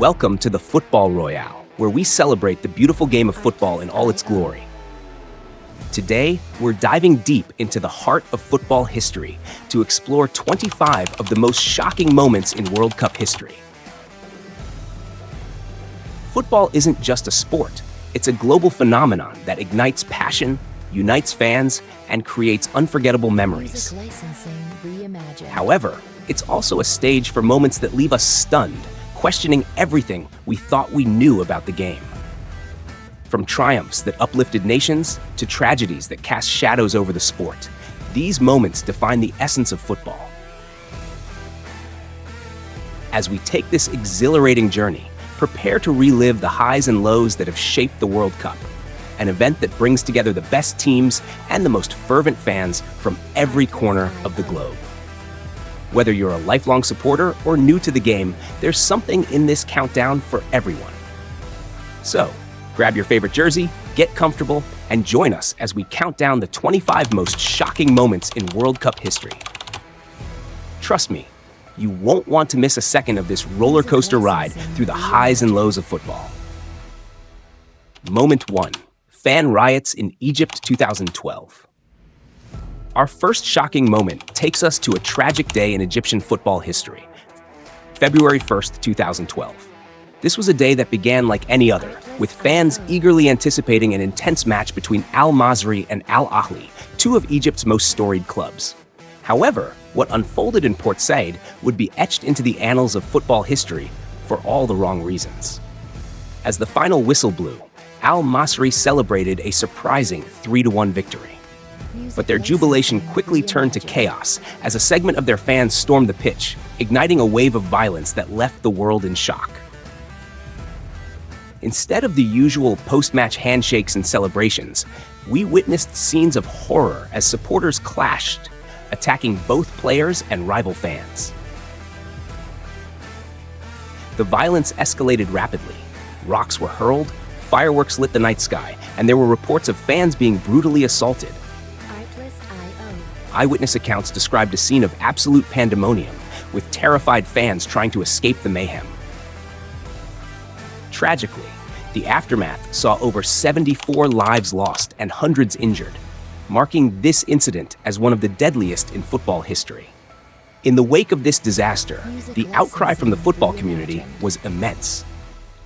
Welcome to the Football Royale, where we celebrate the beautiful game of football in all its glory. Today, we're diving deep into the heart of football history to explore 25 of the most shocking moments in World Cup history. Football isn't just a sport, it's a global phenomenon that ignites passion, unites fans, and creates unforgettable memories. However, it's also a stage for moments that leave us stunned, questioning everything we thought we knew about the game. From triumphs that uplifted nations to tragedies that cast shadows over the sport, these moments define the essence of football. As we take this exhilarating journey, prepare to relive the highs and lows that have shaped the World Cup, an event that brings together the best teams and the most fervent fans from every corner of the globe. Whether you're a lifelong supporter or new to the game, there's something in this countdown for everyone. So, grab your favorite jersey, get comfortable, and join us as we count down the 25 most shocking moments in World Cup history. Trust me, you won't want to miss a second of this roller coaster ride through the highs and lows of football. Moment 1. Fan riots in Egypt 2012. Our first shocking moment takes us to a tragic day in Egyptian football history, February 1st, 2012. This was a day that began like any other, with fans eagerly anticipating an intense match between Al Masry and Al Ahly, two of Egypt's most storied clubs. However, what unfolded in Port Said would be etched into the annals of football history for all the wrong reasons. As the final whistle blew, Al Masry celebrated a surprising 3-1 victory. But their jubilation quickly turned to chaos as a segment of their fans stormed the pitch, igniting a wave of violence that left the world in shock. Instead of the usual post-match handshakes and celebrations, we witnessed scenes of horror as supporters clashed, attacking both players and rival fans. The violence escalated rapidly. Rocks were hurled, fireworks lit the night sky, and there were reports of fans being brutally assaulted. Eyewitness accounts described a scene of absolute pandemonium, with terrified fans trying to escape the mayhem. Tragically, the aftermath saw over 74 lives lost and hundreds injured, marking this incident as one of the deadliest in football history. In the wake of this disaster, the outcry from the football community was immense.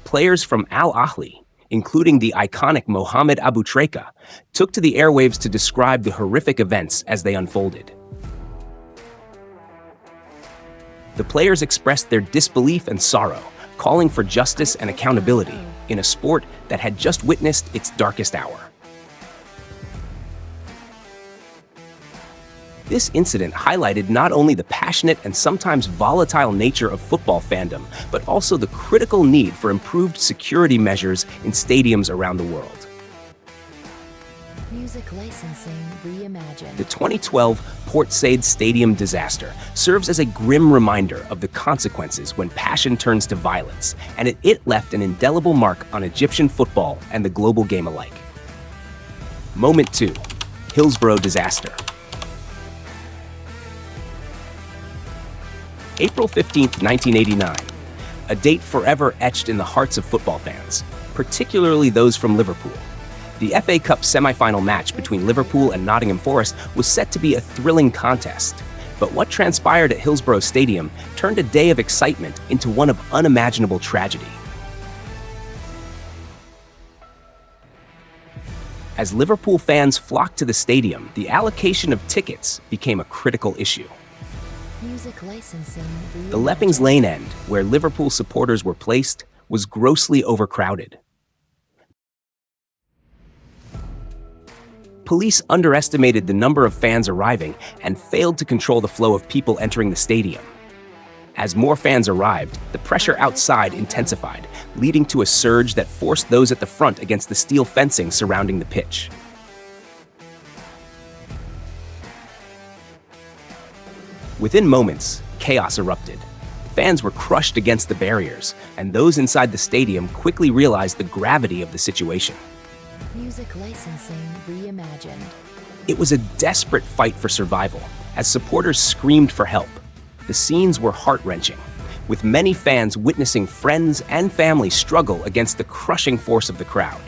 Players from Al Ahly, including the iconic Mohamed Abu Trika, took to the airwaves to describe the horrific events as they unfolded. The players expressed their disbelief and sorrow, calling for justice and accountability in a sport that had just witnessed its darkest hour. This incident highlighted not only the passionate and sometimes volatile nature of football fandom, but also the critical need for improved security measures in stadiums around the world. Music licensing reimagined. The 2012 Port Said Stadium disaster serves as a grim reminder of the consequences when passion turns to violence, and it left an indelible mark on Egyptian football and the global game alike. Moment 2. Hillsborough disaster. April 15, 1989, a date forever etched in the hearts of football fans, particularly those from Liverpool. The FA Cup semi-final match between Liverpool and Nottingham Forest was set to be a thrilling contest, but what transpired at Hillsborough Stadium turned a day of excitement into one of unimaginable tragedy. As Liverpool fans flocked to the stadium, the allocation of tickets became a critical issue. Music licensing The Leppings Lane end, where Liverpool supporters were placed, was grossly overcrowded. Police underestimated the number of fans arriving and failed to control the flow of people entering the stadium. As more fans arrived, the pressure outside intensified, leading to a surge that forced those at the front against the steel fencing surrounding the pitch. Within moments, chaos erupted. Fans were crushed against the barriers, and those inside the stadium quickly realized the gravity of the situation. Music licensing reimagined. It was a desperate fight for survival, as supporters screamed for help. The scenes were heart-wrenching. with many fans witnessing friends and family struggle against the crushing force of the crowd.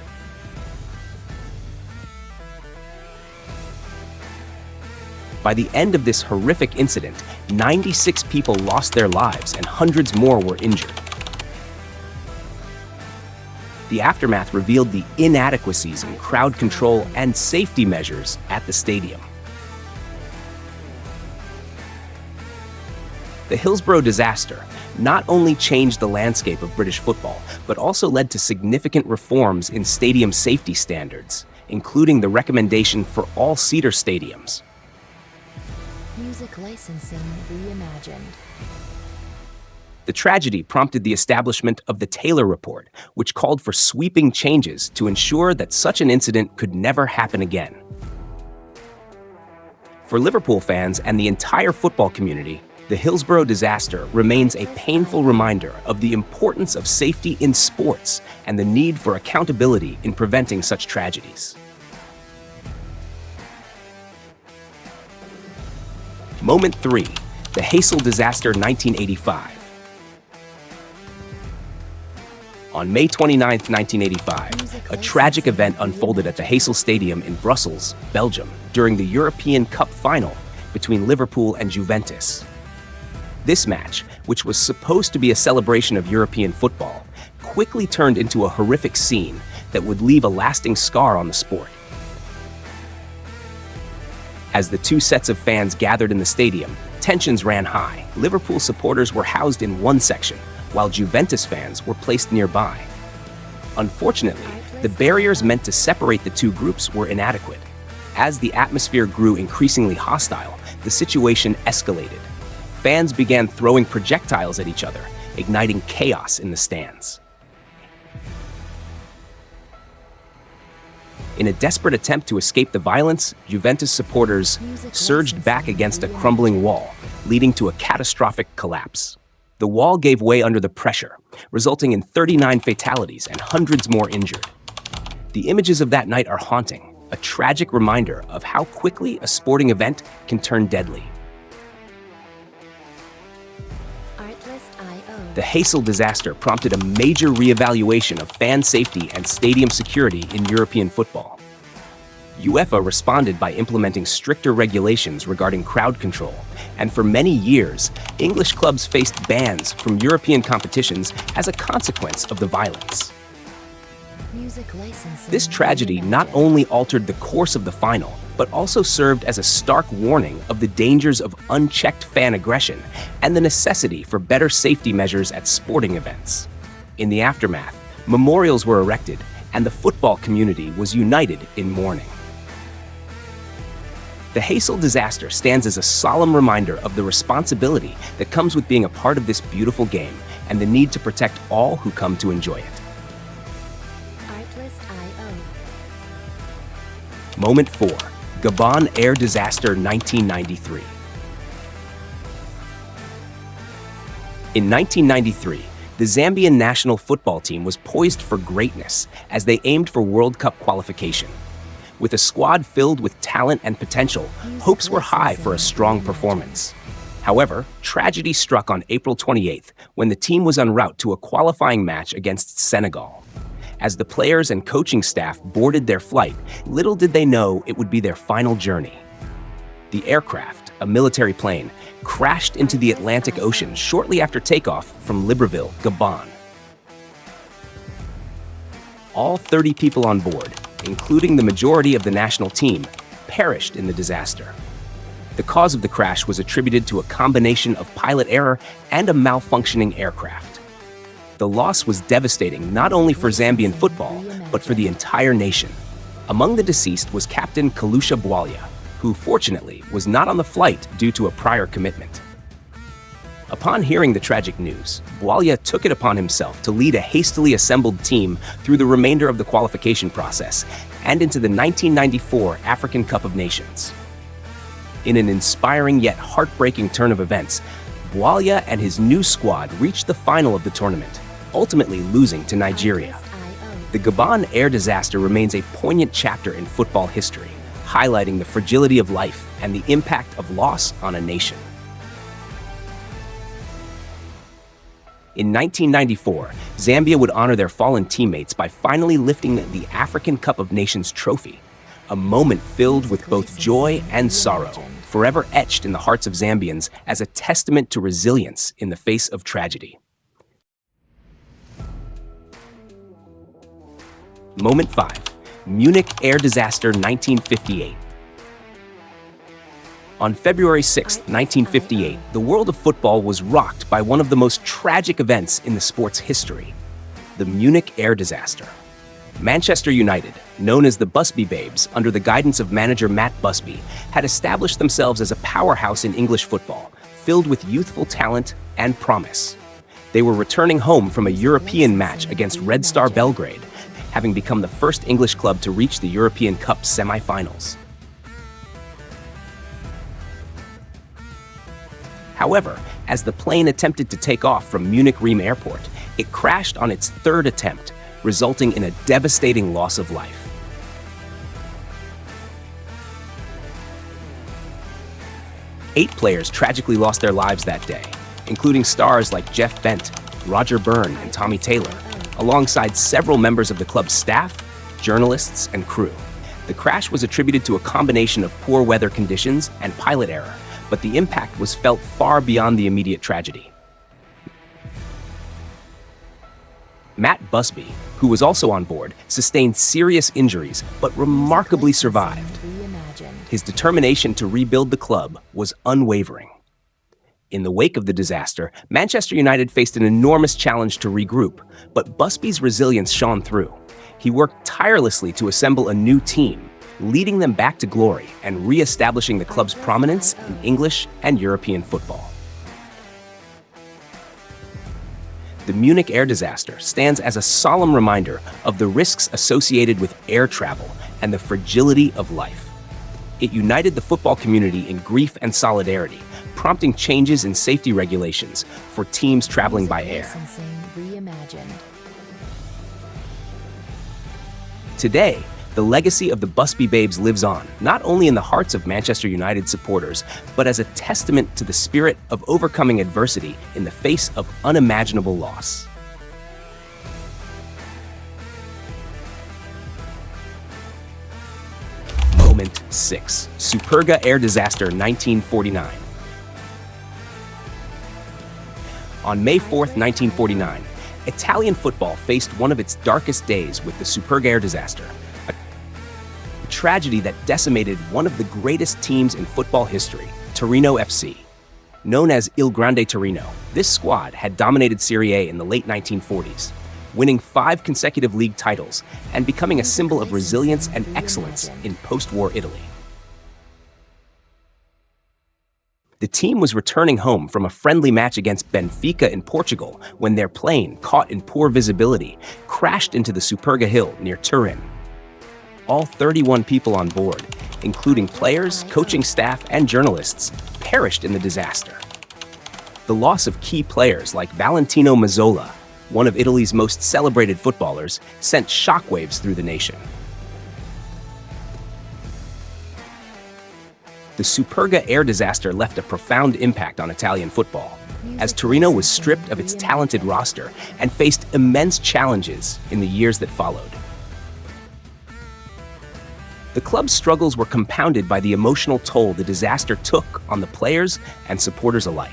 By the end of this horrific incident, 96 people lost their lives and hundreds more were injured. The aftermath revealed the inadequacies in crowd control and safety measures at the stadium. The Hillsborough disaster not only changed the landscape of British football, but also led to significant reforms in stadium safety standards, including the recommendation for all-seater stadiums. Music licensing reimagined. The tragedy prompted the establishment of the Taylor Report, which called for sweeping changes to ensure that such an incident could never happen again. For Liverpool fans and the entire football community, the Hillsborough disaster remains a painful reminder of the importance of safety in sports and the need for accountability in preventing such tragedies. Moment 3. The Heysel Disaster 1985. On May 29, 1985, a tragic event unfolded at the Heysel Stadium in Brussels, Belgium, during the European Cup final between Liverpool and Juventus. This match, which was supposed to be a celebration of European football, quickly turned into a horrific scene that would leave a lasting scar on the sport. As the two sets of fans gathered in the stadium, tensions ran high. Liverpool supporters were housed in one section, while Juventus fans were placed nearby. Unfortunately, the barriers meant to separate the two groups were inadequate. As the atmosphere grew increasingly hostile, the situation escalated. Fans began throwing projectiles at each other, igniting chaos in the stands. In a desperate attempt to escape the violence, Juventus supporters surged back against a crumbling wall, leading to a catastrophic collapse. The wall gave way under the pressure, resulting in 39 fatalities and hundreds more injured. The images of that night are haunting, a tragic reminder of how quickly a sporting event can turn deadly. The Heysel disaster prompted a major reevaluation of fan safety and stadium security in European football. UEFA responded by implementing stricter regulations regarding crowd control, and for many years, English clubs faced bans from European competitions as a consequence of the violence. This tragedy not only altered the course of the final, but also served as a stark warning of the dangers of unchecked fan aggression and the necessity for better safety measures at sporting events. In the aftermath, memorials were erected, and the football community was united in mourning. The Heysel disaster stands as a solemn reminder of the responsibility that comes with being a part of this beautiful game and the need to protect all who come to enjoy it. Moment 4. Gabon Air Disaster 1993. In 1993, the Zambian national football team was poised for greatness as they aimed for World Cup qualification. With a squad filled with talent and potential, hopes were high for a strong performance. However, tragedy struck on April 28th when the team was en route to a qualifying match against Senegal. As the players and coaching staff boarded their flight, little did they know it would be their final journey. The aircraft, a military plane, crashed into the Atlantic Ocean shortly after takeoff from Libreville, Gabon. All 30 people on board, including the majority of the national team, perished in the disaster. The cause of the crash was attributed to a combination of pilot error and a malfunctioning aircraft. The loss was devastating not only for Zambian football, but for the entire nation. Among the deceased was Captain Kalusha Bwalya, who fortunately was not on the flight due to a prior commitment. Upon hearing the tragic news, Bwalya took it upon himself to lead a hastily assembled team through the remainder of the qualification process and into the 1994 African Cup of Nations. In an inspiring yet heartbreaking turn of events, Bwalya and his new squad reached the final of the tournament, ultimately losing to Nigeria. The Gabon air disaster remains a poignant chapter in football history, highlighting the fragility of life and the impact of loss on a nation. In 1994, Zambia would honor their fallen teammates by finally lifting the African Cup of Nations trophy, a moment filled with both joy and sorrow, forever etched in the hearts of Zambians as a testament to resilience in the face of tragedy. Moment 5. Munich Air Disaster 1958. On February 6, 1958, the world of football was rocked by one of the most tragic events in the sport's history, the Munich Air Disaster. Manchester United, known as the Busby Babes under the guidance of manager Matt Busby, had established themselves as a powerhouse in English football, filled with youthful talent and promise. They were returning home from a European match against Red Star Belgrade, having become the first English club to reach the European Cup semi-finals. However, as the plane attempted to take off from Munich-Riem Airport, it crashed on its third attempt, resulting in a devastating loss of life. Eight players tragically lost their lives that day, including stars like Jeff Bent, Roger Byrne, and Tommy Taylor, alongside several members of the club's staff, journalists, and crew. The crash was attributed to a combination of poor weather conditions and pilot error, but the impact was felt far beyond the immediate tragedy. Matt Busby, who was also on board, sustained serious injuries but remarkably survived. His determination to rebuild the club was unwavering. In the wake of the disaster, Manchester United faced an enormous challenge to regroup, but Busby's resilience shone through. He worked tirelessly to assemble a new team, leading them back to glory and re-establishing the club's prominence in English and European football. The Munich Air Disaster stands as a solemn reminder of the risks associated with air travel and the fragility of life. It united the football community in grief and solidarity, prompting changes in safety regulations for teams traveling by air. Today, the legacy of the Busby Babes lives on, not only in the hearts of Manchester United supporters, but as a testament to the spirit of overcoming adversity in the face of unimaginable loss. Moment 6. Superga Air Disaster 1949. On May 4, 1949, Italian football faced one of its darkest days with the Superga Air Disaster, a tragedy that decimated one of the greatest teams in football history, Torino FC. Known as Il Grande Torino, this squad had dominated Serie A in the late 1940s, winning 5 consecutive league titles and becoming a symbol of resilience and excellence in post-war Italy. The team was returning home from a friendly match against Benfica in Portugal when their plane, caught in poor visibility, crashed into the Superga Hill near Turin. All 31 people on board, including players, coaching staff, and journalists, perished in the disaster. The loss of key players like Valentino Mazzola, one of Italy's most celebrated footballers, sent shockwaves through the nation. The Superga Air Disaster left a profound impact on Italian football, as Torino was stripped of its talented roster and faced immense challenges in the years that followed. The club's struggles were compounded by the emotional toll the disaster took on the players and supporters alike.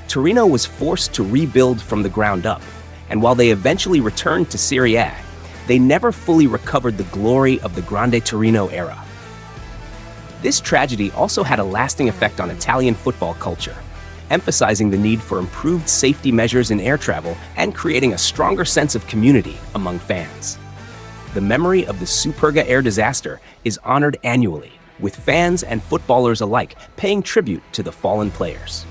Torino was forced to rebuild from the ground up, and while they eventually returned to Serie A, they never fully recovered the glory of the Grande Torino era. This tragedy also had a lasting effect on Italian football culture, emphasizing the need for improved safety measures in air travel and creating a stronger sense of community among fans. The memory of the Superga Air Disaster is honored annually, with fans and footballers alike paying tribute to the fallen players.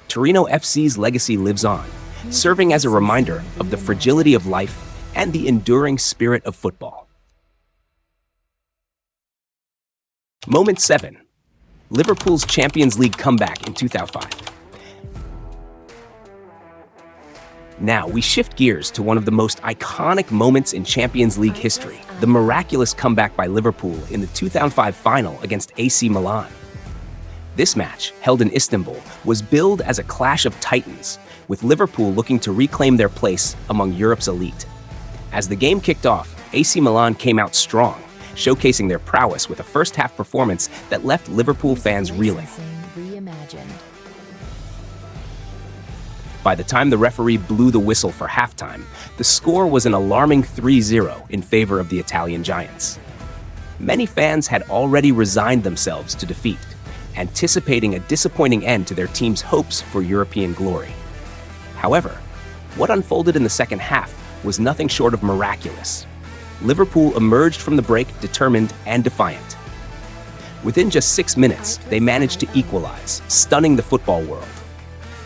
Torino FC's legacy lives on, serving as a reminder of the fragility of life and the enduring spirit of football. Moment 7. Liverpool's Champions League comeback in 2005. Now, we shift gears to one of the most iconic moments in Champions League history, the miraculous comeback by Liverpool in the 2005 final against AC Milan. This match, held in Istanbul, was billed as a clash of titans, with Liverpool looking to reclaim their place among Europe's elite. As the game kicked off, AC Milan came out strong, showcasing their prowess with a first-half performance that left Liverpool fans reeling. Reimagined. By the time the referee blew the whistle for halftime, the score was an alarming 3-0 in favor of the Italian Giants. Many fans had already resigned themselves to defeat, anticipating a disappointing end to their team's hopes for European glory. However, what unfolded in the second half was nothing short of miraculous. Liverpool emerged from the break determined and defiant. Within just 6 minutes, they managed to equalize, stunning the football world.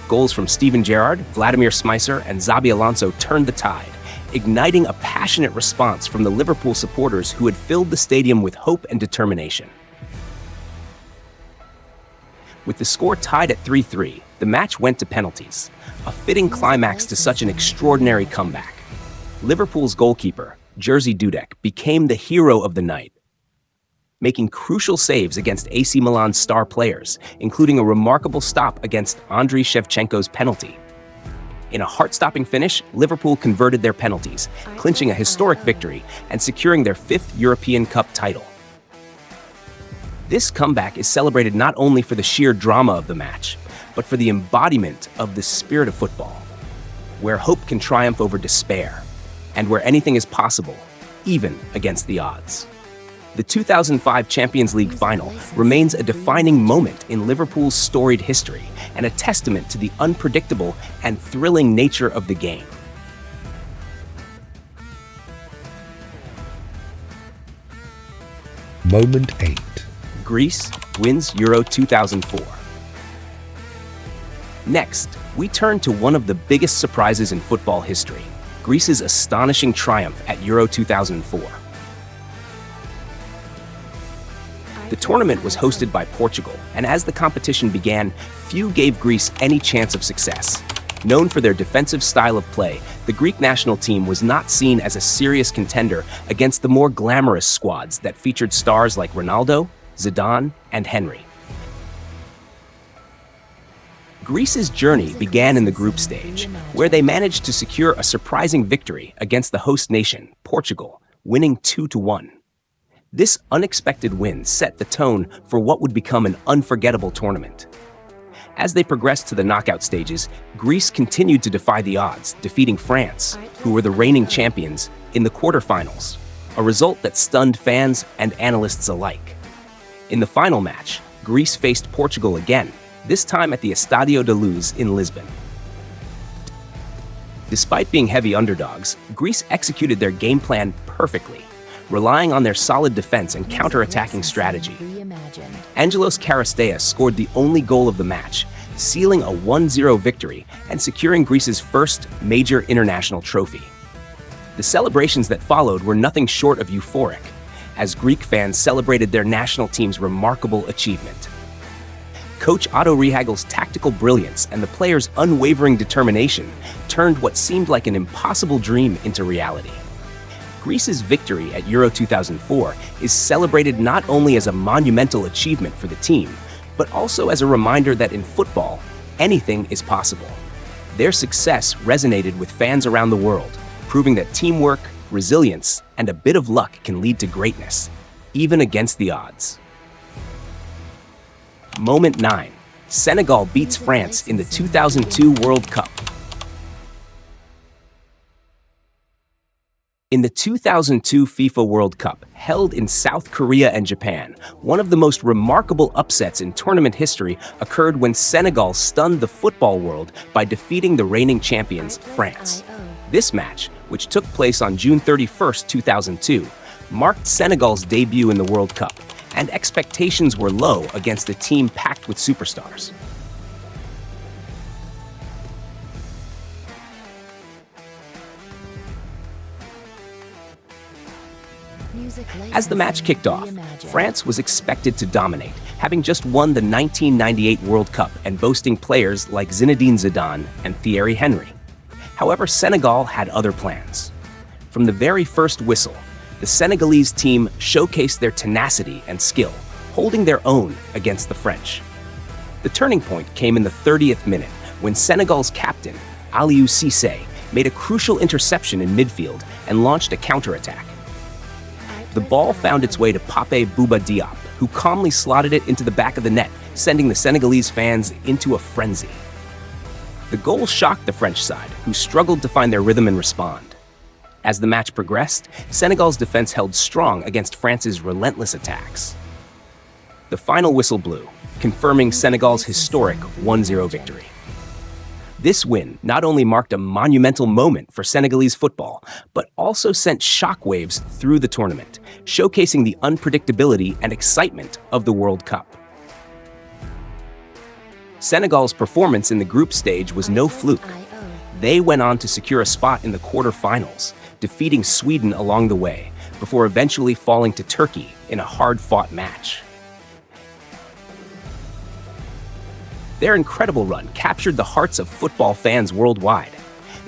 Goals from Steven Gerrard, Vladimir Smicer, and Xabi Alonso turned the tide, igniting a passionate response from the Liverpool supporters who had filled the stadium with hope and determination. With the score tied at 3-3, the match went to penalties, a fitting climax to such an extraordinary comeback. Liverpool's goalkeeper, Jerzy Dudek, became the hero of the night, making crucial saves against AC Milan's star players, including a remarkable stop against Andriy Shevchenko's penalty. In a heart-stopping finish, Liverpool converted their penalties, clinching a historic victory and securing their 5th European Cup title. This comeback is celebrated not only for the sheer drama of the match, but for the embodiment of the spirit of football, where hope can triumph over despair, and where anything is possible, even against the odds. The 2005 Champions League final remains a defining moment in Liverpool's storied history and a testament to the unpredictable and thrilling nature of the game. Moment 8. Greece wins Euro 2004. Next, we turn to one of the biggest surprises in football history, Greece's astonishing triumph at Euro 2004. The tournament was hosted by Portugal, and as the competition began, few gave Greece any chance of success. Known for their defensive style of play, the Greek national team was not seen as a serious contender against the more glamorous squads that featured stars like Ronaldo, Zidane, and Henry. Greece's journey began in the group stage, where they managed to secure a surprising victory against the host nation, Portugal, winning 2-1. This unexpected win set the tone for what would become an unforgettable tournament. As they progressed to the knockout stages, Greece continued to defy the odds, defeating France, who were the reigning champions, in the quarterfinals, a result that stunned fans and analysts alike. In the final match, Greece faced Portugal again, this time at the Estadio da Luz in Lisbon. Despite being heavy underdogs, Greece executed their game plan perfectly, relying on their solid defense and counter-attacking strategy. Angelos Karisteas scored the only goal of the match, sealing a 1-0 victory and securing Greece's first major international trophy. The celebrations that followed were nothing short of euphoric, as Greek fans celebrated their national team's remarkable achievement. Coach Otto Rehagel's tactical brilliance and the players' unwavering determination turned what seemed like an impossible dream into reality. Greece's victory at Euro 2004 is celebrated not only as a monumental achievement for the team, but also as a reminder that in football, anything is possible. Their success resonated with fans around the world, proving that teamwork, resilience, and a bit of luck can lead to greatness, even against the odds. Moment 9. Senegal beats France in the 2002 World Cup. In the 2002 FIFA World Cup, held in South Korea and Japan, one of the most remarkable upsets in tournament history occurred when Senegal stunned the football world by defeating the reigning champions, France. This match, which took place on June 31, 2002, marked Senegal's debut in the World Cup, and expectations were low against a team packed with superstars. As the match kicked off, France was expected to dominate, having just won the 1998 World Cup and boasting players like Zinedine Zidane and Thierry Henry. However, Senegal had other plans. From the very first whistle, the Senegalese team showcased their tenacity and skill, holding their own against the French. The turning point came in the 30th minute when Senegal's captain, Aliou Cissé, made a crucial interception in midfield and launched a counterattack. The ball found its way to Pape Bouba Diop, who calmly slotted it into the back of the net, sending the Senegalese fans into a frenzy. The goal shocked the French side, who struggled to find their rhythm and respond. As the match progressed, Senegal's defense held strong against France's relentless attacks. The final whistle blew, confirming Senegal's historic 1-0 victory. This win not only marked a monumental moment for Senegalese football, but also sent shockwaves through the tournament, showcasing the unpredictability and excitement of the World Cup. Senegal's performance in the group stage was no fluke. They went on to secure a spot in the quarterfinals, defeating Sweden along the way, before eventually falling to Turkey in a hard-fought match. Their incredible run captured the hearts of football fans worldwide,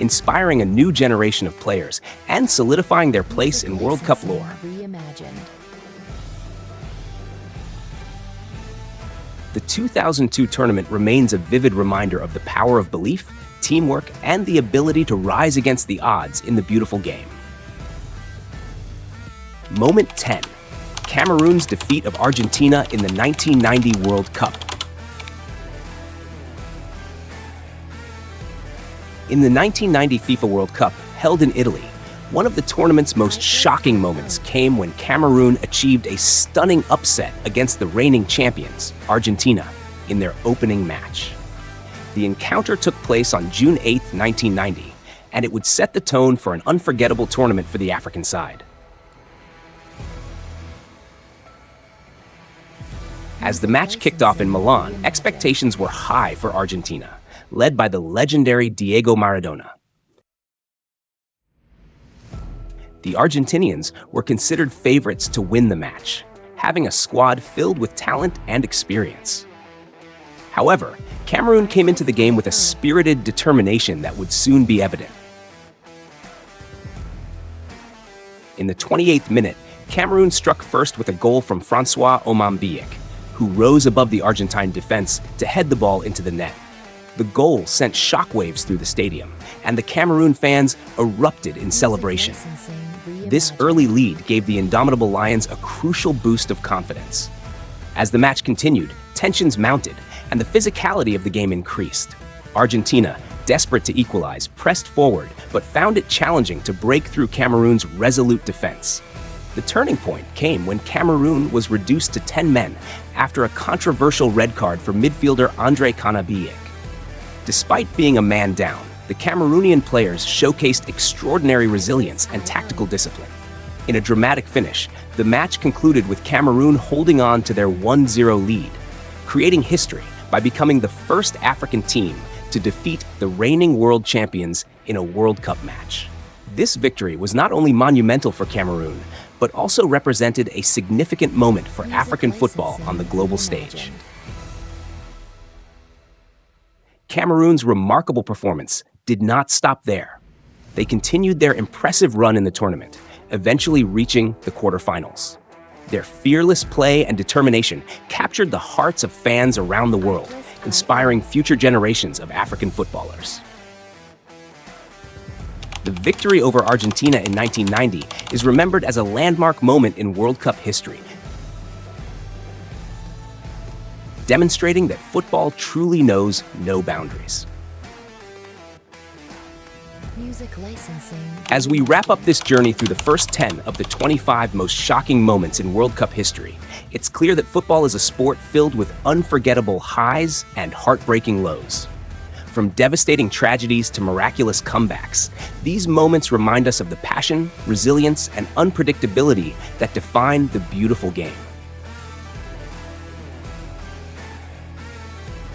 inspiring a new generation of players and solidifying their place in World Cup lore. The 2002 tournament remains a vivid reminder of the power of belief, teamwork, and the ability to rise against the odds in the beautiful game. Moment 10. Cameroon's defeat of Argentina in the 1990 World Cup. In the 1990 FIFA World Cup, held in Italy, one of the tournament's most shocking moments came when Cameroon achieved a stunning upset against the reigning champions, Argentina, in their opening match. The encounter took place on June 8, 1990, and it would set the tone for an unforgettable tournament for the African side. As the match kicked off in Milan, expectations were high for Argentina, led by the legendary Diego Maradona. The Argentinians were considered favorites to win the match, having a squad filled with talent and experience. However, Cameroon came into the game with a spirited determination that would soon be evident. In the 28th minute, Cameroon struck first with a goal from Francois Omambiek, who rose above the Argentine defense to head the ball into the net. The goal sent shockwaves through the stadium, and the Cameroon fans erupted in celebration. This early lead gave the indomitable Lions a crucial boost of confidence. As the match continued, tensions mounted, and the physicality of the game increased. Argentina, desperate to equalize, pressed forward, but found it challenging to break through Cameroon's resolute defense. The turning point came when Cameroon was reduced to 10 men after a controversial red card for midfielder André Canabiek. Despite being a man down, the Cameroonian players showcased extraordinary resilience and tactical discipline. In a dramatic finish, the match concluded with Cameroon holding on to their 1-0 lead, creating history by becoming the first African team to defeat the reigning world champions in a World Cup match. This victory was not only monumental for Cameroon, but also represented a significant moment for African football on the global stage. Cameroon's remarkable performance did not stop there. They continued their impressive run in the tournament, eventually reaching the quarterfinals. Their fearless play and determination captured the hearts of fans around the world, inspiring future generations of African footballers. The victory over Argentina in 1990 is remembered as a landmark moment in World Cup history, demonstrating that football truly knows no boundaries. Music licensing. As we wrap up this journey through the first 10 of the 25 most shocking moments in World Cup history, it's clear that football is a sport filled with unforgettable highs and heartbreaking lows. From devastating tragedies to miraculous comebacks, these moments remind us of the passion, resilience, and unpredictability that define the beautiful game.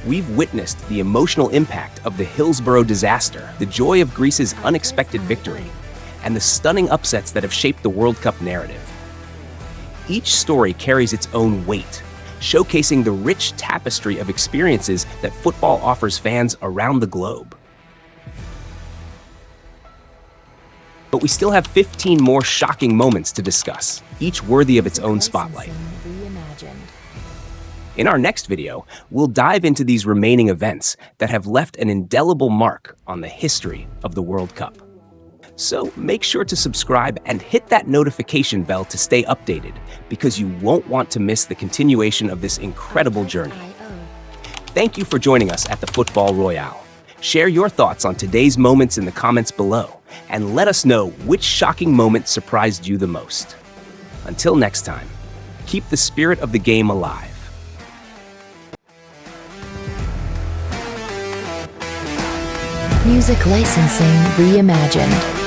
We've witnessed the emotional impact of the Hillsborough disaster, the joy of Greece's unexpected victory, and the stunning upsets that have shaped the World Cup narrative. Each story carries its own weight, showcasing the rich tapestry of experiences that football offers fans around the globe. But we still have 15 more shocking moments to discuss, each worthy of its own spotlight. In our next video, we'll dive into these remaining events that have left an indelible mark on the history of the World Cup. So make sure to subscribe and hit that notification bell to stay updated, because you won't want to miss the continuation of this incredible journey. Thank you for joining us at the Football Royale. Share your thoughts on today's moments in the comments below, and let us know which shocking moment surprised you the most. Until next time, keep the spirit of the game alive. Music licensing reimagined.